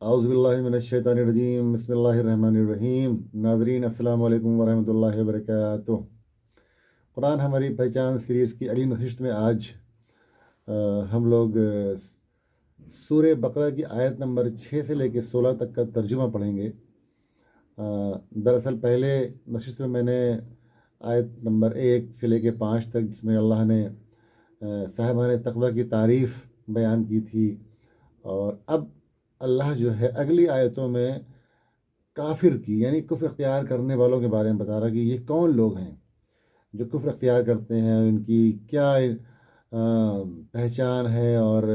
औज़ुबिल्लाहिमिनश्शैतानिर्रजीम बिस्मिल्लाहिर्रहमानिर्रहीम। नाज़रीन अस्सलामु अलैकुम वरहमतुल्लाहि वबरकातुहू। कुरान हमारी पहचान सीरीज़ की अगली नशिस्त में आज हम लोग सूरह बकरा की आयत नंबर 6 से लेकर 16 तक का तर्जुमा पढ़ेंगे। दरअसल पहले नशिस्त में मैंने आयत नंबर 1 से लेकर 5 तक, जिसमें अल्लाह ने साहिबान तक़वा की तारीफ़ बयान की थी, और अब अल्लाह जो है अगली आयतों में काफिर की यानी कुफ्र अख्तियार करने वालों के बारे में बता रहा कि ये कौन लोग हैं जो कुफ्र अख्तियार करते हैं, इनकी क्या पहचान है और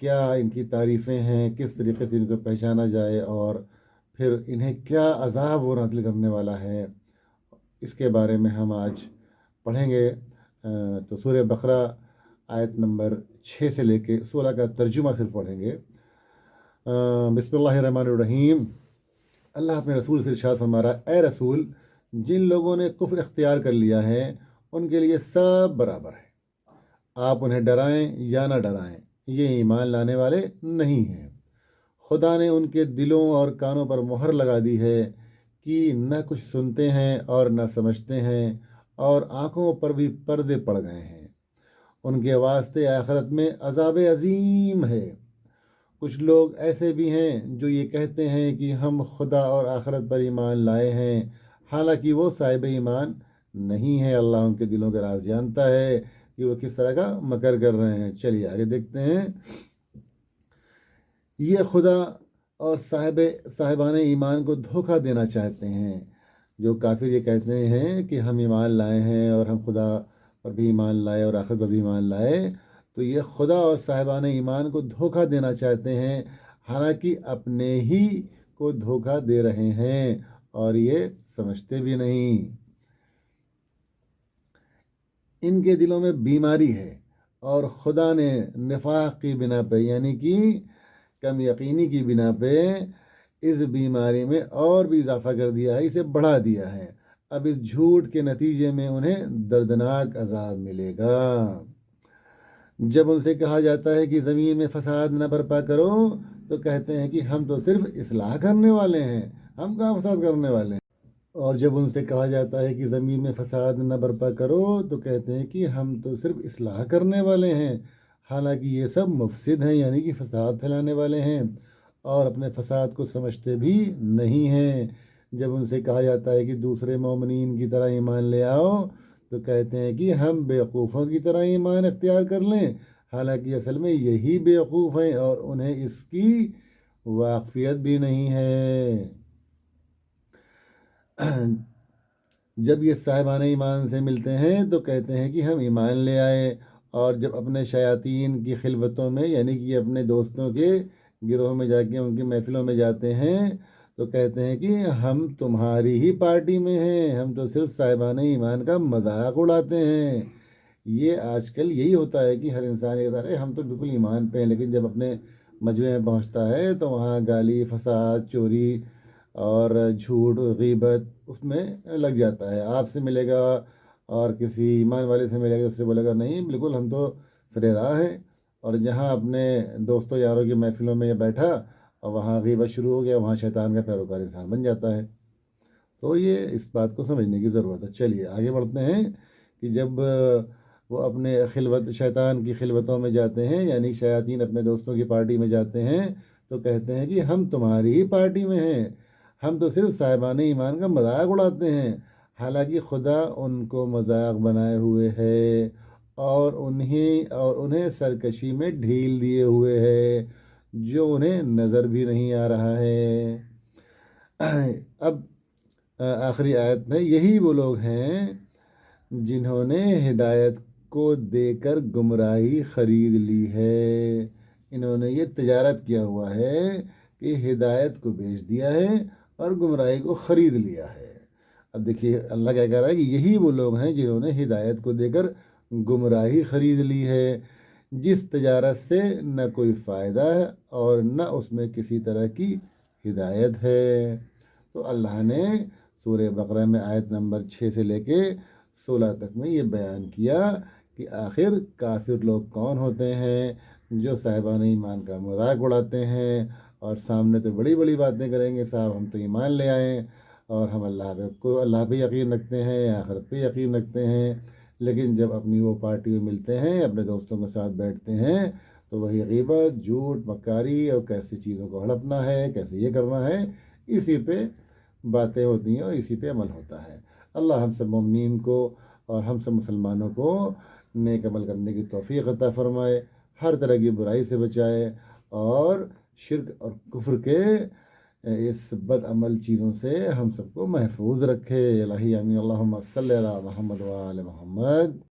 क्या इनकी तारीफ़ें हैं, किस तरीके से इनको पहचाना जाए और फिर इन्हें क्या अज़ाब वो नाज़िल करने वाला है, इसके बारे में हम आज पढ़ेंगे। तो सूरह बकरा आयत नंबर 6 से लेके 16 का तर्जुमा सिर्फ पढ़ेंगे। बिस्मिल्लाहिर्रहमानिर्रहीम। अल्लाह अपने रसूल से इरशाद फरमा रहा है, ए रसूल, जिन लोगों ने कुफ्र इख्तियार कर लिया है उनके लिए सब बराबर है, आप उन्हें डराएं या ना डराएं, ये ईमान लाने वाले नहीं हैं। खुदा ने उनके दिलों और कानों पर मोहर लगा दी है कि न कुछ सुनते हैं और न समझते हैं, और आँखों पर भी पर्दे पड़ गए हैं। उनके वास्ते आखिरत में अज़ाब अज़ीम है। कुछ लोग ऐसे भी हैं जो ये कहते हैं कि हम खुदा और आखिरत पर ईमान लाए हैं, हालांकि वो साहिब ईमान नहीं है। अल्लाह उनके दिलों के राज जानता है कि वो किस तरह का मकर कर रहे हैं। चलिए आगे देखते हैं। ये खुदा और साहिबान ईमान को धोखा देना चाहते हैं। जो काफिर ये कहते हैं कि हम ईमान लाए हैं और हम खुदा पर भी ईमान लाए और आखिरत पर भी ईमान लाए, तो ये खुदा और साहिबान ईमान को धोखा देना चाहते हैं, हालांकि अपने ही को धोखा दे रहे हैं और ये समझते भी नहीं। इनके दिलों में बीमारी है और खुदा ने निफाक की बिना पे यानी कि कम यकीनी की बिना पे इस बीमारी में और भी इजाफा कर दिया है, इसे बढ़ा दिया है। अब इस झूठ के नतीजे में उन्हें दर्दनाक अजाब मिलेगा। जब उनसे कहा जाता है कि ज़मीन में फसाद न बर्पा करो, तो कहते हैं कि हम तो सिर्फ इस्लाह करने वाले हैं, हम कहाँ फसाद करने वाले हैं। और जब उनसे कहा जाता है कि ज़मीन में फसाद न बर्पा करो, तो कहते हैं कि हम तो सिर्फ इस्लाह करने वाले हैं, हालांकि ये सब मुफसिद हैं यानी कि फसाद फैलाने वाले हैं और अपने फसाद को समझते भी नहीं हैं। जब उनसे कहा जाता है कि दूसरे मोमिनीन की तरह ईमान ले आओ, तो कहते हैं कि हम बेवकूफ़ों की तरह ईमान अख्तियार कर लें, हालांकि असल में यही बेवकूफ़ हैं और उन्हें इसकी वाक़फियत भी नहीं है। जब ये साहिबान ईमान से मिलते हैं तो कहते हैं कि हम ईमान ले आए, और जब अपने शयातीन की खिलवतों में यानी कि अपने दोस्तों के गिरोह में जाके उनकी महफिलों में जाते हैं, तो कहते हैं कि हम तुम्हारी ही पार्टी में हैं, हम तो सिर्फ साहिबान ईमान का मजाक उड़ाते हैं। ये आजकल यही होता है कि हर इंसान ये कहता है, "अरे हम तो बिल्कुल ईमान पे हैं", लेकिन जब अपने मजमे में पहुंचता है तो वहाँ गाली, फसाद, चोरी और झूठ, गीबत उसमें लग जाता है। आपसे मिलेगा और किसी ईमान वाले से मिलेगा, उससे बोलेगा नहीं बिल्कुल हम तो सरे राह हैं, और जहाँ अपने दोस्तों यारों की महफिलों में ये बैठा और वहाँ गीबत शुरू हो गया, वहाँ शैतान का पैरोकार इंसान बन जाता है। तो ये इस बात को समझने की ज़रूरत है। चलिए आगे बढ़ते हैं कि जब वो अपने खिलवत शैतान की खिलवतों में जाते हैं यानी शयातीन अपने दोस्तों की पार्टी में जाते हैं, तो कहते हैं कि हम तुम्हारी ही पार्टी में हैं, हम तो सिर्फ साहिबान ईमान का मजाक उड़ाते हैं, हालांकि खुदा उनको मजाक बनाए हुए है और उन्हें सरकशी में ढील दिए हुए है, जो उन्हें नज़र भी नहीं आ रहा है। अब आखिरी आयत में यही वो लोग हैं जिन्होंने हिदायत को देकर गुमराही ख़रीद ली है। इन्होंने ये तिजारत किया हुआ है कि हिदायत को बेच दिया है और गुमराही को ख़रीद लिया है। अब देखिए अल्लाह क्या कह रहा है कि यही वो लोग हैं जिन्होंने हिदायत को देकर गुमराही ख़रीद ली है, जिस तिजारत से न कोई फ़ायदा है और न उसमें किसी तरह की हिदायत है। तो अल्लाह ने सूरह बकरा में आयत नंबर 6 से लेके 16 तक में ये बयान किया कि आखिर काफिर लोग कौन होते हैं जो साहिबान ईमान का मजाक उड़ाते हैं اور سامنے تو بڑی بڑی باتیں کریں گے، صاحب ہم تو ایمان لے آئے ہیں اور ہم اللہ پہ یقین رکھتے ہیں، آخرت پہ یقین رکھتے ہیں، لیکن جب اپنی وہ پارٹی میں ملتے ہیں، اپنے دوستوں کے ساتھ بیٹھتے ہیں، تو وہی غیبت، جھوٹ، مکاری اور کیسی چیزوں کو ہڑپنا ہے، کیسے یہ کرنا ہے، اسی پہ باتیں ہوتی ہیں اور اسی پہ عمل ہوتا ہے۔ اللہ ہم سب مومنین کو اور ہم سب مسلمانوں کو نیک عمل کرنے کی توفیق عطا فرمائے، ہر طرح کی برائی سے بچائے، اور شرک اور کفر کے اس بد عمل چیزوں سے ہم سب کو محفوظ رکھے۔ الہی آمین، اللہم صلی علی محمد و آل محمد۔